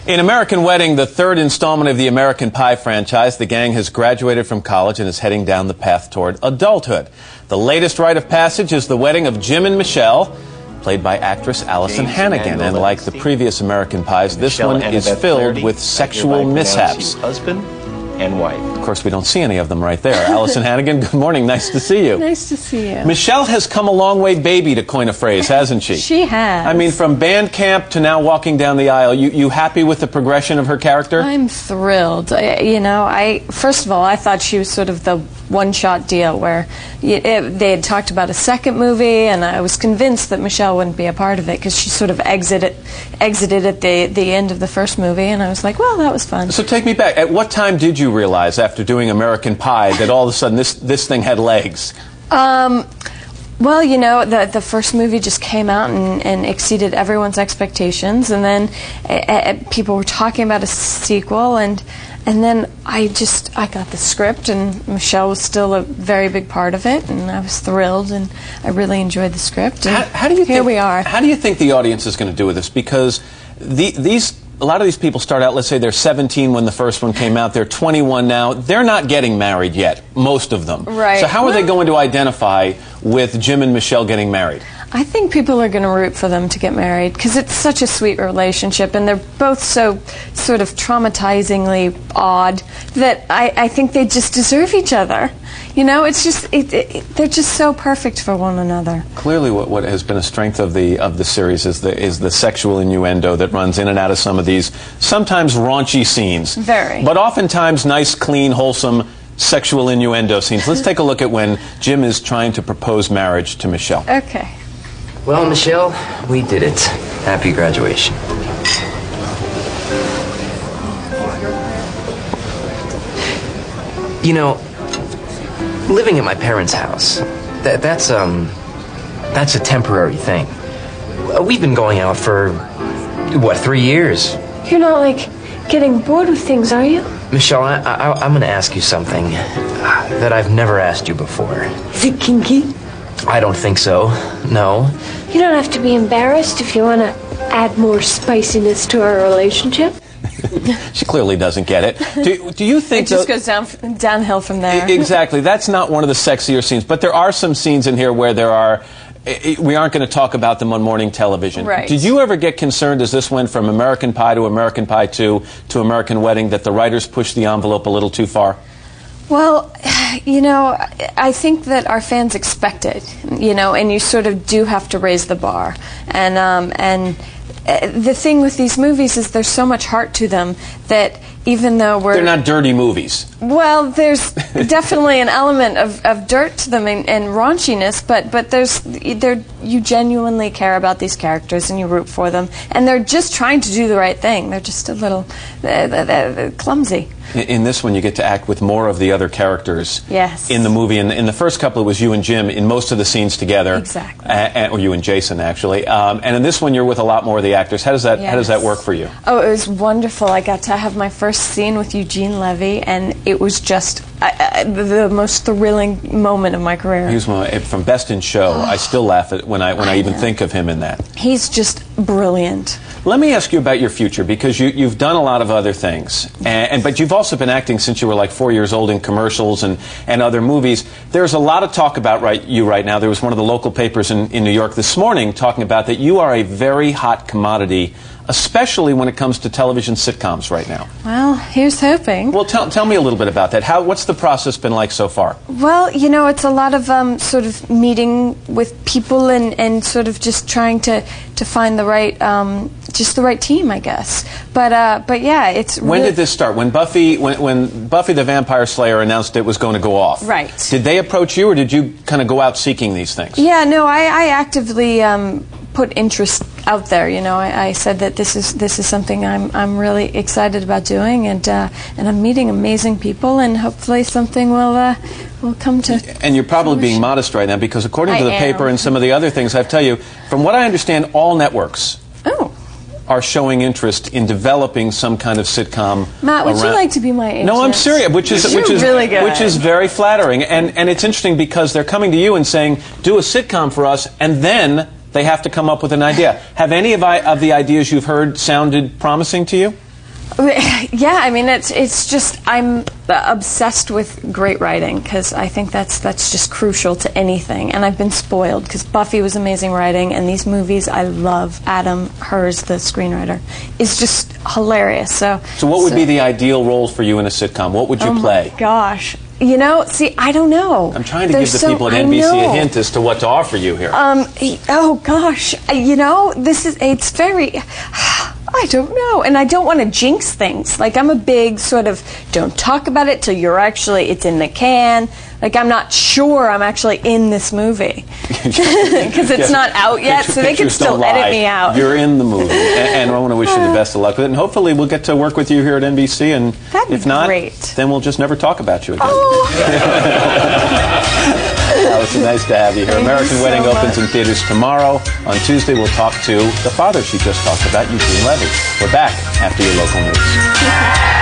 In American Wedding, the third installment of the American Pie franchise, the gang has graduated from college and is heading down the path toward adulthood. The latest rite of passage is the wedding of Jim and Michelle, played by actress Alyson Hannigan. And like the previous American Pies, this one is filled with sexual mishaps. Husband and wife. Of course, we don't see any of them right there. Alyson Hannigan, good morning. Nice to see you. Nice to see you. Michelle has come a long way, baby, to coin a phrase, hasn't she? She has. I mean, from band camp to now walking down the aisle, you happy with the progression of her character? I'm thrilled. First of all, I thought she was sort of the one-shot deal where they had talked about a second movie, and I was convinced that Michelle wouldn't be a part of it because she sort of exited at the end of the first movie, and I was like, well, that was fun. So take me back. At what time did you realize, after doing American Pie, that all of a sudden this thing had legs? Well, the first movie just came out and exceeded everyone's expectations, and then people were talking about a sequel, and then I got the script, and Michelle was still a very big part of it, and I was thrilled, and I really enjoyed the script. And here we are. How do you think the audience is going to do with this? Because a lot of these people start out, let's say they're 17 when the first one came out, they're 21 now. They're not getting married yet, most of them. Right. So how are they going to identify with Jim and Michelle getting married? I think people are going to root for them to get married because it's such a sweet relationship, and they're both so sort of traumatizingly odd that I think they just deserve each other. You know, it's just they're just so perfect for one another. Clearly, what has been a strength of the series is the sexual innuendo that runs in and out of some of these sometimes raunchy scenes. Very. But oftentimes nice, clean, wholesome sexual innuendo scenes. Let's take a look at when Jim is trying to propose marriage to Michelle. Okay. Well, Michelle, we did it. Happy graduation. You know, living at my parents' house, that's a temporary thing. We've been going out for, 3 years? You're not, getting bored with things, are you? Michelle, I'm going to ask you something that I've never asked you before. Is it kinky? I don't think so, no. You don't have to be embarrassed if you want to add more spiciness to our relationship. She clearly doesn't get it. Do you think... It just goes downhill from there. Exactly. That's not one of the sexier scenes, but there are some scenes in here where there are... We aren't going to talk about them on morning television. Right. Did you ever get concerned as this went from American Pie to American Pie 2 to American Wedding that the writers pushed the envelope a little too far? Well, I think that our fans expect it, and you sort of do have to raise the bar. And the thing with these movies is there's so much heart to them that even though they're not dirty movies. Well, there's definitely an element of dirt to them and raunchiness, but you genuinely care about these characters and you root for them, and they're just trying to do the right thing. They're just a little they're clumsy. In this one, you get to act with more of the other characters. Yes. In the movie, in the first couple, it was you and Jim in most of the scenes together. Exactly. Or you and Jason, actually. And in this one, you're with a lot more of the actors. How does that work for you? Oh, it was wonderful. I got to have my first scene with Eugene Levy, and it was just the most thrilling moment of my career. He was from Best in Show. I still laugh at when I even think of him in that. He's just brilliant. Let me ask you about your future, because you've done a lot of other things, but you've also been acting since you were 4 years old in commercials and other movies. There's a lot of talk about you right now. There was one of the local papers in New York this morning talking about that you are a very hot commodity, especially when it comes to television sitcoms right now. Well, here's hoping. Well, tell me a little bit about that. What's the process been like so far? Well, it's a lot of sort of meeting with people and sort of just trying to find the right team, I guess. But yeah, it's. When did this start? When Buffy the Vampire Slayer announced it was going to go off. Right. Did they approach you, or did you kind of go out seeking these things? Yeah, no, I actively put interest out there. I said that this is something I'm really excited about doing, and I'm meeting amazing people, and hopefully something will come to. And you're probably being modest right now, because according to the paper and some of the other things, I tell you, from what I understand, all networks are showing interest in developing some kind of sitcom. Matt, would you like to be my agent? No, I'm serious, which is really good. Which is very flattering, and it's interesting because they're coming to you and saying, "Do a sitcom for us," and then they have to come up with an idea. Have any of the ideas you've heard sounded promising to you? Yeah, I mean, it's just, I'm obsessed with great writing, because I think that's just crucial to anything. And I've been spoiled, because Buffy was amazing writing, and these movies I love. Adam Hers, the screenwriter, is just hilarious. So what would be the ideal role for you in a sitcom? What would you play? Oh my gosh. You know, see, I don't know. I'm trying to give the people at NBC a hint as to what to offer you here. Oh gosh, you know, it's very, I don't know, and I don't want to jinx things. Like, I'm a big sort of, don't talk about it till it's in the can. Like, I'm not sure I'm actually in this movie. Because it's not out yet, so they can still edit me out. You're in the movie. And I want to wish you the best of luck with it. And hopefully we'll get to work with you here at NBC. And if not, great. Then we'll just never talk about you again. Oh. Alyson, nice to have you here. American Wedding opens in theaters tomorrow. On Tuesday, we'll talk to the father she just talked about, Eugene Levy. We're back after your local news.